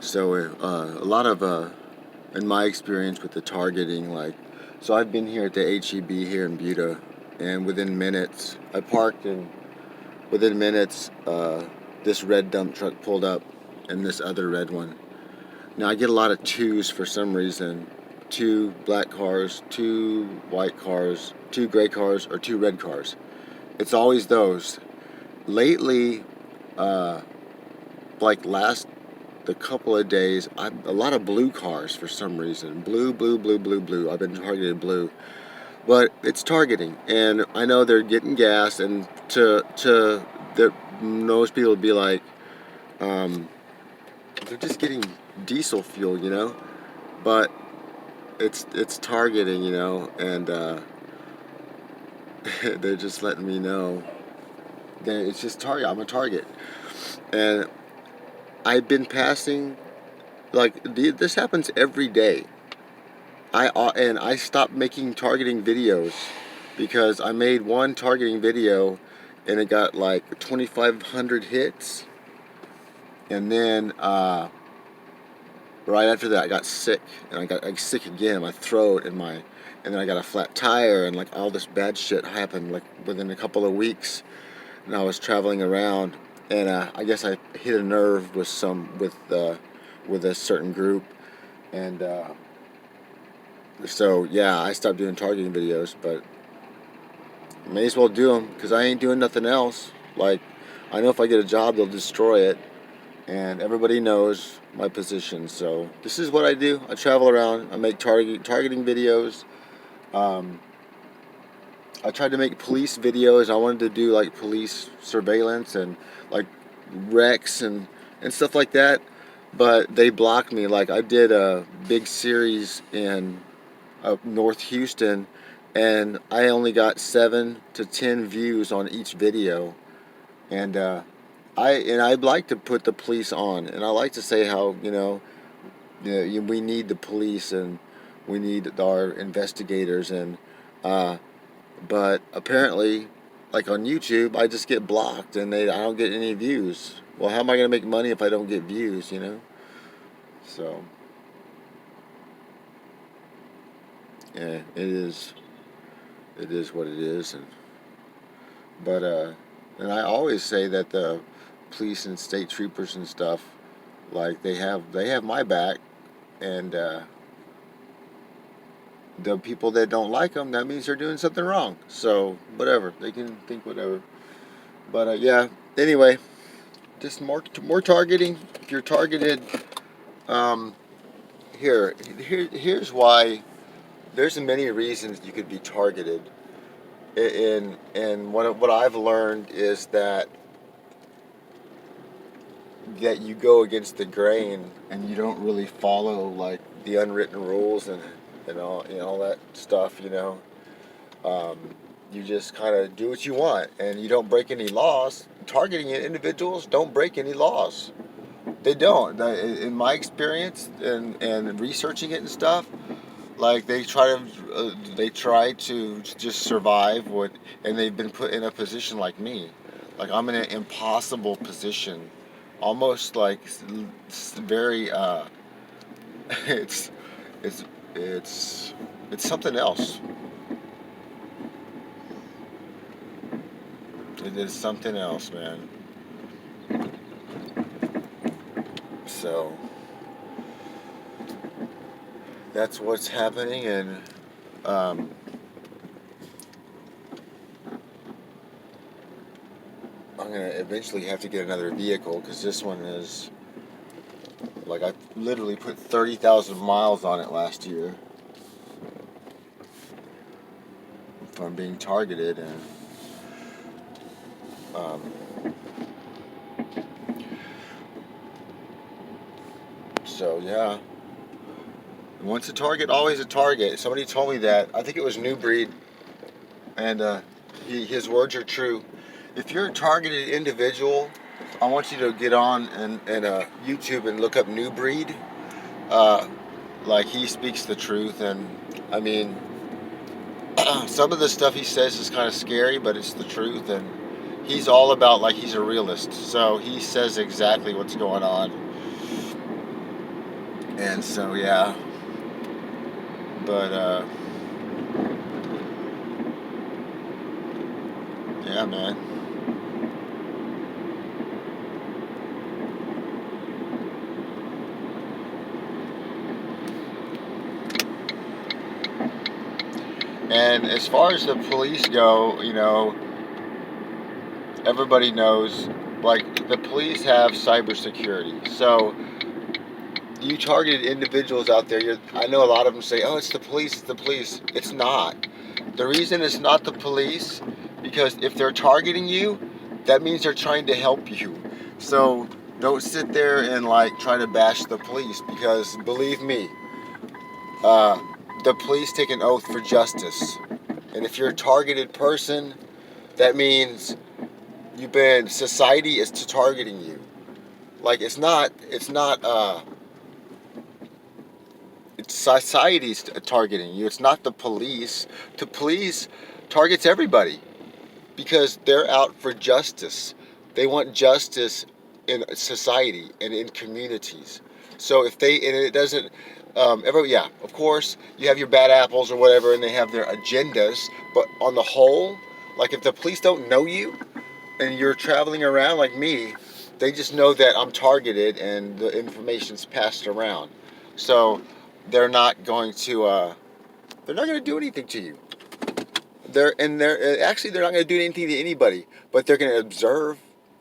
So a lot of, in my experience with the targeting, like, so I've been here at the HEB here in Buda, and within minutes, I parked, and within minutes, this red dump truck pulled up, and this other red one. Now I get a lot of twos for some reason. Two black cars, two white cars, two gray cars, or two red cars. It's always those. Lately, uh, like last the couple of days, a lot of blue cars for some reason. Blue, blue, blue, blue, blue. I've been targeted blue, but it's targeting, and I know they're getting gas, and most people would be like, they're just getting diesel fuel, but it's targeting, and they're just letting me know that it's just target. I'm a target, and I've been passing, like, this happens every day. I stopped making targeting videos because I made one targeting video and it got like 2,500 hits, and then right after that I got sick, and I got sick again in my throat and then I got a flat tire, and like all this bad shit happened like within a couple of weeks, and I was traveling around, and I guess I hit a nerve with a certain group, and so yeah, I stopped doing targeting videos, but may as well do them because I ain't doing nothing else. Like, I know if I get a job, they'll destroy it, and everybody knows my position. So this is what I do. I travel around. I make targeting videos. Um, I tried to make police videos. I wanted to do like police surveillance and like wrecks and stuff like that, but they blocked me. Like, I did a big series in North Houston, and I only got 7 to 10 views on each video. And I'd like to put the police on, and I like to say how we need the police, and we need our investigators, and but apparently, like on YouTube, I just get blocked, and I don't get any views. Well, how am I gonna make money if I don't get views? So yeah, it is what it is, but and I always say that the police and state troopers and stuff, like, they have my back, and the people that don't like them, that means they're doing something wrong. So whatever, they can think whatever. But yeah. Anyway, just more targeting. If you're targeted, um, here's why. There's many reasons you could be targeted. And what I've learned is that you go against the grain, and you don't really follow like the unwritten rules, and all that stuff. You just kind of do what you want, and you don't break any laws. Targeting individuals don't break any laws. They don't. In my experience and researching it and stuff, like, they try to just survive and they've been put in a position like me. Like, I'm in an impossible position, almost like very it's it's it's it's something else. It is something else, man. So that's what's happening, and um, I'm gonna eventually have to get another vehicle because this one is like, I literally put 30,000 miles on it last year from being targeted, and um, so yeah. Once a target, always a target. Somebody told me that. I think it was New Breed, and his words are true. If you're a targeted individual, I want you to get on and YouTube and look up New Breed. Like, he speaks the truth, and I mean, some of the stuff he says is kind of scary, but it's the truth, and he's all about, like, he's a realist, so he says exactly what's going on. And so, yeah. But, yeah, man. And as far as the police go, everybody knows, like, the police have cybersecurity. So, you targeted individuals out there. I know a lot of them say, "Oh, it's the police. It's the police." It's not. The reason it's not the police, because if they're targeting you, that means they're trying to help you. So don't sit there and like try to bash the police, because believe me, uh, the police take an oath for justice. And if you're a targeted person, that means society is targeting you. Like it's society's targeting you. It's not the police. The police targets everybody because they're out for justice. They want justice in society and in communities. So if they, and it doesn't, yeah, of course, you have your bad apples or whatever, and they have their agendas. But on the whole, like if the police don't know you and you're traveling around like me, they just know that I'm targeted and the information's passed around. So they're not going to, they're not going to do anything to you. They're not going to do anything to anybody, but they're going to observe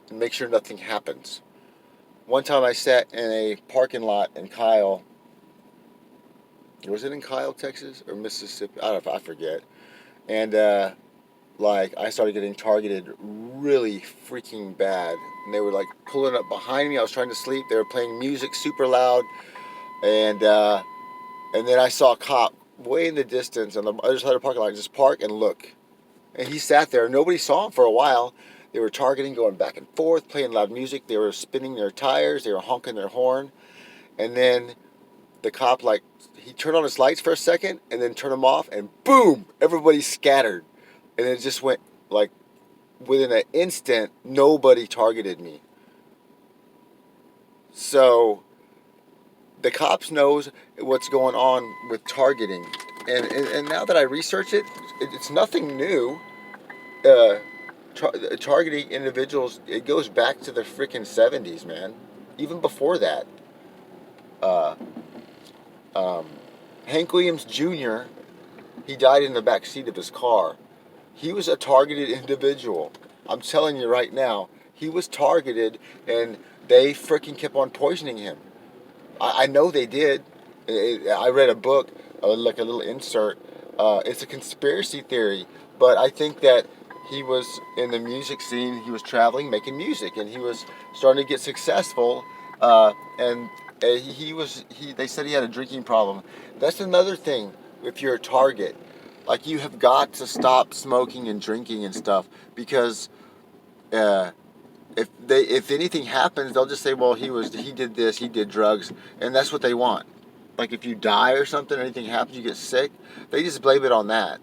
and make sure nothing happens. One time I sat in a parking lot in Kyle. Was it in Kyle, Texas or Mississippi? I don't know, I forget. And like I started getting targeted really freaking bad, and they were like pulling up behind me. I was trying to sleep. They were playing music super loud, and then I saw a cop way in the distance on the other side of the parking lot just park and look. And he sat there. Nobody saw him for a while. They were targeting, going back and forth, playing loud music. They were spinning their tires. They were honking their horn. And then the cop, like, he turned on his lights for a second and then turned them off. And boom, everybody scattered. And it just went, like, within an instant, nobody targeted me. So the cops knows what's going on with targeting. And now that I research it, it's nothing new. Uh, Targeting individuals, it goes back to the freaking 70s, man. Even before that. Uh, um, Hank Williams Jr., he died in the back seat of his car. He was a targeted individual. I'm telling you right now, he was targeted, and they freaking kept on poisoning him. I know they did. I read a book, like a little insert. It's a conspiracy theory, but I think that he was in the music scene. He was traveling, making music, and he was starting to get successful. And They said he had a drinking problem. That's another thing. If you're a target, like you have got to stop smoking and drinking and stuff, because uh, if anything happens, they'll just say, well, he did this, he did drugs, and that's what they want. Like if you die or something, or anything happens, you get sick, they just blame it on that.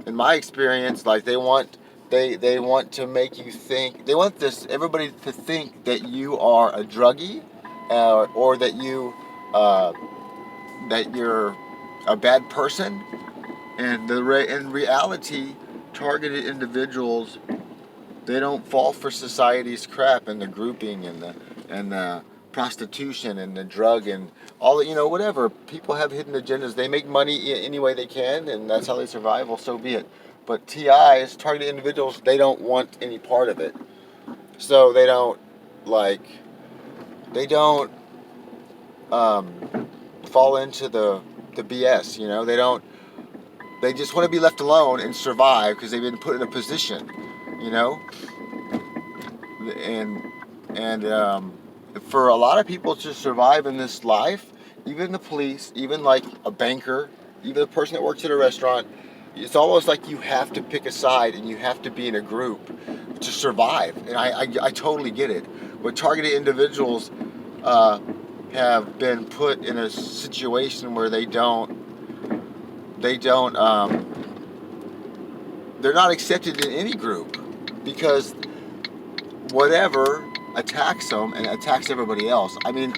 In my experience, like they want to make you think, they want everybody to think that you are a druggie, or that you're a bad person. And in reality, targeted individuals, they don't fall for society's crap and the grouping and the prostitution and the drug and all the, whatever. People have hidden agendas. They make money any way they can, and that's how they survive. Well, so be it. But TIs, targeted individuals, they don't want any part of it. So they don't fall into the BS. They don't. They just want to be left alone and survive because they've been put in a position. You know, and for a lot of people to survive in this life, even the police, even like a banker, even the person that works at a restaurant, it's almost like you have to pick a side and you have to be in a group to survive. And I totally get it. But targeted individuals have been put in a situation where they're not accepted in any group, because whatever attacks them and attacks everybody else. I mean,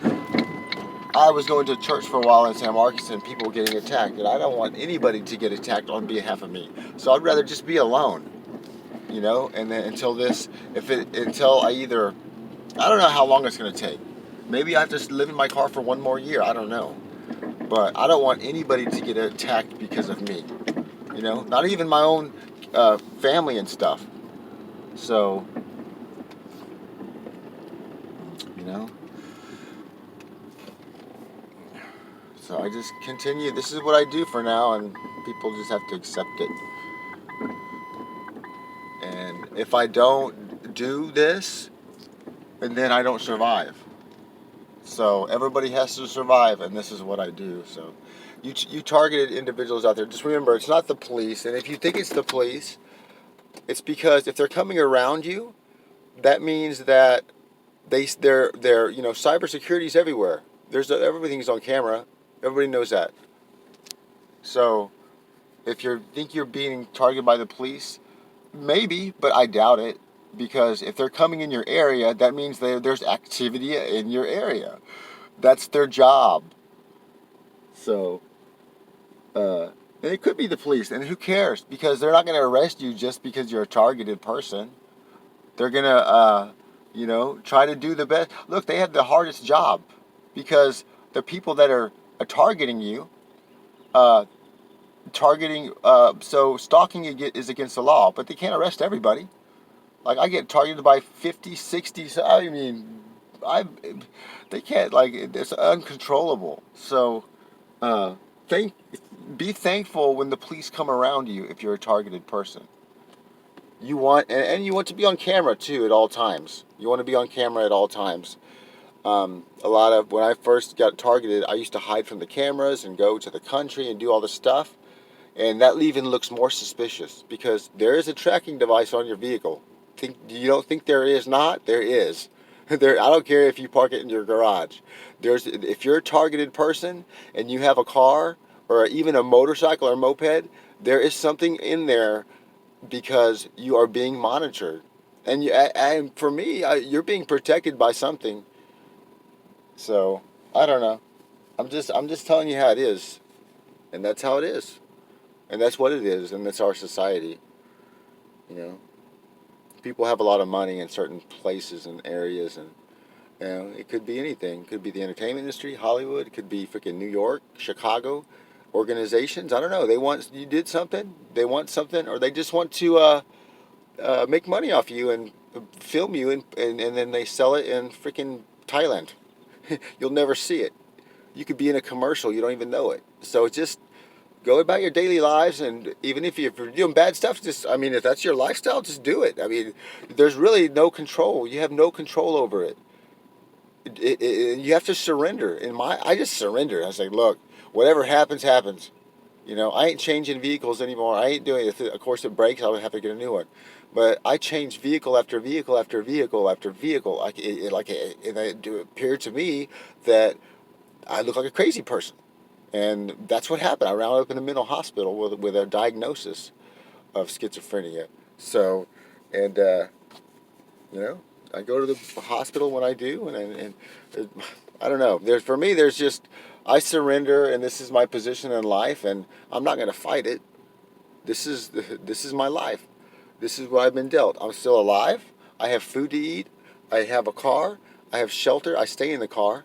I was going to church for a while in San Marcos and people getting attacked, and I don't want anybody to get attacked on behalf of me. So I'd rather just be alone, you know. And then until I either, I don't know how long it's going to take. Maybe I have to live in my car for one more year. I don't know, but I don't want anybody to get attacked because of me. You know, not even my own family and stuff. So, you know. So I just continue. This is what I do for now, and people just have to accept it. And if I don't do this, then I don't survive. So everybody has to survive, and this is what I do. So you targeted individuals out there. Just remember, it's not the police. And if you think it's the police, it's because if they're coming around you, that means that they're cybersecurity's everywhere. Everything's on camera. Everybody knows that. So if you think you're being targeted by the police, maybe, but I doubt it. Because if they're coming in your area, that means there's activity in your area. That's their job. So, and it could be the police, and who cares? Because they're not going to arrest you just because you're a targeted person. They're going to, try to do the best. Look, they have the hardest job because the people that are targeting you, so stalking is against the law, but they can't arrest everybody. Like, I get targeted by 50, 60, so I mean, they can't, like, it's uncontrollable. So, be thankful when the police come around you if you're a targeted person. You want, and you want to be on camera, too, at all times. You want to be on camera at all times. When I first got targeted, I used to hide from the cameras and go to the country and do all this stuff. And that even looks more suspicious because there is a tracking device on your vehicle. You don't think there is not? There is. I don't care if you park it in your garage. If you're a targeted person and you have a car or even a motorcycle or moped, there is something in there because you are being monitored. And for me, you're being protected by something. So I don't know. I'm just telling you how it is, and that's how it is, and that's what it is, and that's our society. You know. People have a lot of money in certain places and areas, and it could be anything. It could be the entertainment industry, Hollywood. It could be freaking New York, Chicago, organizations. I don't know. You did something. They want something, or they just want to make money off you and film you, and then they sell it in freaking Thailand. You'll never see it. You could be in a commercial. You don't even know it. So it's just go about your daily lives, and even if you're doing bad stuff, if that's your lifestyle, just do it. I mean, there's really no control. You have no control over it. You have to surrender. I just surrender. I was like, look, whatever happens, happens. I ain't changing vehicles anymore. I ain't doing it. Of course, it breaks. I would have to get a new one. But I changed vehicle after vehicle after vehicle after vehicle. It appeared to me that I look like a crazy person. And that's what happened. I wound up in a mental hospital with a diagnosis of schizophrenia. So, and I go to the hospital when I do, and I don't know. I surrender, and this is my position in life, and I'm not going to fight it. This is my life. This is what I've been dealt. I'm still alive. I have food to eat. I have a car. I have shelter. I stay in the car.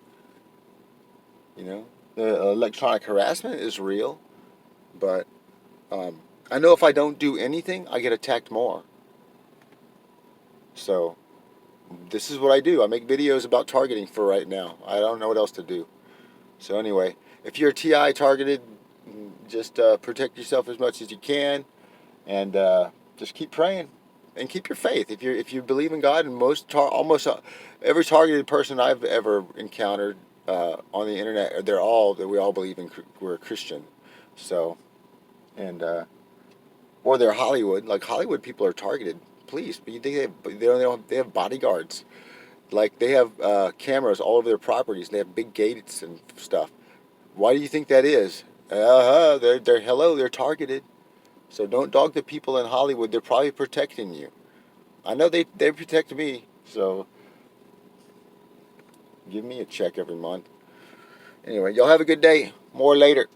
The electronic harassment is real, but I know if I don't do anything, I get attacked more. So this is what I do. I make videos about targeting for right now. I don't know what else to do. So anyway, if you're TI targeted, just protect yourself as much as you can, and just keep praying and keep your faith. If you believe in God, and almost every targeted person I've ever encountered on the internet, we all believe we're a Christian. So, and or they're Hollywood. Like Hollywood people are targeted. Please, but you think they have bodyguards. Like they have cameras all over their properties. They have big gates and stuff. Why do you think that is? They're targeted. So don't dog the people in Hollywood. They're probably protecting you. I know they protect me. So give me a check every month. Anyway, y'all have a good day. More later.